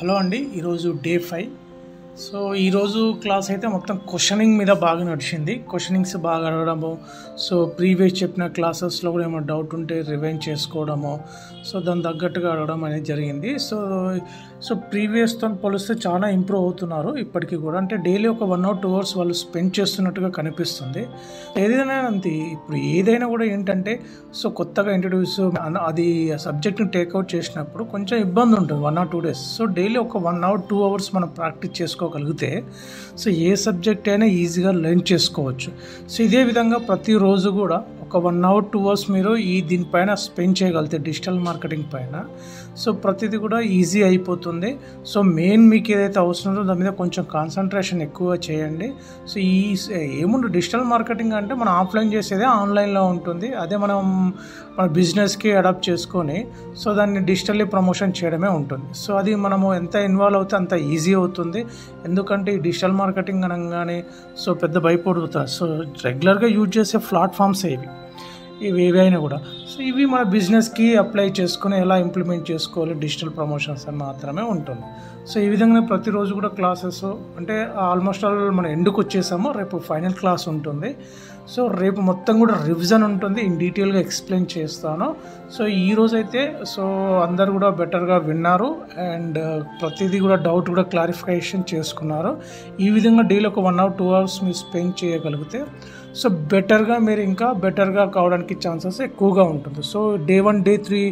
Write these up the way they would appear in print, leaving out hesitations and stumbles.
Hello అండి, ఈరోజు day 5. So ఈరోజు క్లాస్ అయితే మొత్తం క్వశ్చనింగ్ మీద బాగా నడిచింది. క్వశ్చనింగ్స్ బాగా అడగడము, సో ప్రీవియస్ చెప్పిన క్లాసెస్లో కూడా ఏమైనా డౌట్ ఉంటే రివైండ్ చేసుకోవడము, సో దాని తగ్గట్టుగా అడగడం అనేది జరిగింది. సో ప్రీవియస్తో పోలిస్తే చాలా ఇంప్రూవ్ అవుతున్నారు ఇప్పటికీ కూడా. అంటే డైలీ ఒక 1 or 2 hours వాళ్ళు స్పెండ్ చేస్తున్నట్టుగా కనిపిస్తుంది. ఏదైనా అంతే, ఇప్పుడు ఏదైనా కూడా ఏంటంటే సో కొత్తగా ఇంట్రడ్యూస్ అది సబ్జెక్ట్ని టేక్అవుట్ చేసినప్పుడు కొంచెం ఇబ్బంది ఉంటుంది 1 or 2 days. సో డైలీ ఒక 1 or 2 hours మనం ప్రాక్టీస్ చేసుకోగలిగితే సో ఏ సబ్జెక్ట్ అయినా ఈజీగా లెర్న్ చేసుకోవచ్చు. సో ఇదే విధంగా ప్రతిరోజు కూడా ఒక 1 or 2 hours మీరు దీనిపైన స్పెండ్ చేయగలిగితే డిజిటల్ మార్కెటింగ్ పైన, సో ప్రతిదీ కూడా ఈజీ అయిపోతుంది. సో మెయిన్ మీకు ఏదైతే అవసరం ఉందో దాని మీద కొంచెం కాన్సన్ట్రేషన్ ఎక్కువ చేయండి. సో ఏముంది డిజిటల్ మార్కెటింగ్ అంటే మనం ఆఫ్లైన్ చేసేదే ఆన్లైన్లో ఉంటుంది. అదే మన బిజినెస్కి అడాప్ట్ చేసుకొని సో దాన్ని డిజిటల్లీ ప్రమోషన్ చేయడమే ఉంటుంది. సో అది మనము ఎంత ఇన్వాల్వ్ అవుతే అంత ఈజీ అవుతుంది. ఎందుకంటే ఈ డిజిటల్ మార్కెటింగ్ అనగానే సో పెద్ద భయపడుతుంది. సో రెగ్యులర్గా యూజ్ చేసే ప్లాట్ఫామ్స్ ఇవి ఏవైనా కూడా సో ఇవి మన బిజినెస్కి అప్లై చేసుకుని ఎలా ఇంప్లిమెంట్ చేసుకోవాలి డిజిటల్ ప్రమోషన్స్ అని మాత్రమే ఉంటుంది. సో ఈ విధంగా ప్రతిరోజు కూడా క్లాసెస్ అంటే ఆల్మోస్ట్ ఆల్ మనం ఎండుకు వచ్చేసాము. రేపు ఫైనల్ క్లాస్ ఉంటుంది. సో రేపు మొత్తం కూడా రివిజన్ ఉంటుంది, ఇన్ డీటెయిల్గా ఎక్స్ప్లెయిన్ చేస్తాను. సో ఈరోజు అయితే సో అందరు కూడా బెటర్గా విన్నారు అండ్ ప్రతిదీ కూడా డౌట్ కూడా క్లారిఫికేషన్ చేసుకున్నారు. ఈ విధంగా డైలీ ఒక 1 or 2 hours మీరు స్పెండ్ చేయగలిగితే సో బెటర్గా మీరు ఇంకా బెటర్గా కావడానికి ఛాన్సెస్ ఎక్కువగా ఉంటుంది. సో డే 1, డే 3,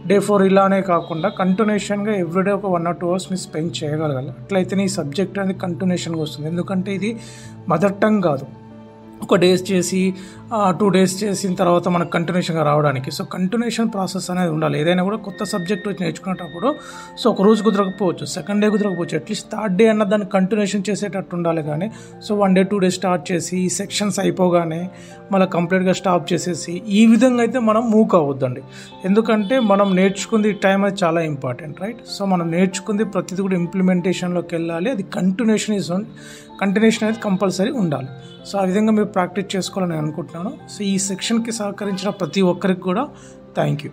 డే 4 ఇలానే కాకుండా కంటిన్యూషన్గా ఎవ్రీడే ఒక 1 or 2 hours మీరు స్పెండ్ చేయగలగాలి. అట్లయితేనే ఈ సబ్జెక్ట్ అనేది కంటిన్యూషన్గా వస్తుంది. ఎందుకంటే ఇది మదర్ టంగ్ కాదు, ఒక డేస్ చేసి 2 days చేసిన తర్వాత మనకు కంటిన్యూషన్గా రావడానికి. సో కంటిన్యూషన్ ప్రాసెస్ అనేది ఉండాలి. ఏదైనా కూడా కొత్త సబ్జెక్ట్ వచ్చి నేర్చుకునేటప్పుడు సో ఒక రోజు కుదరకపోవచ్చు, సెకండ్ డే కుదరకపోవచ్చు, అట్లీస్ట్ థర్డ్ డే అన్న దాన్ని కంటిన్యూషన్ చేసేటట్టు ఉండాలి. కానీ సో 1 day 2 days స్టార్ట్ చేసి ఈ సెక్షన్స్ అయిపోగానే మళ్ళీ కంప్లీట్గా స్టాప్ చేసేసి ఈ విధంగా అయితే మనం మూవ్ కావద్దండి. ఎందుకంటే మనం నేర్చుకుంది టైం అది చాలా ఇంపార్టెంట్, రైట్? సో మనం నేర్చుకుంది ప్రతిదీ కూడా ఇంప్లిమెంటేషన్లోకి వెళ్ళాలి. అది కంటిన్యూషన్ అనేది కంపల్సరీ ఉండాలి. సో ఆ విధంగా మీరు ప్రాక్టీస్ చేసుకోవాలని అనుకుంటున్నాను. సో ఈ సెక్షన్కి సహకరించిన ప్రతి ఒక్కరికి కూడా థ్యాంక్ యూ.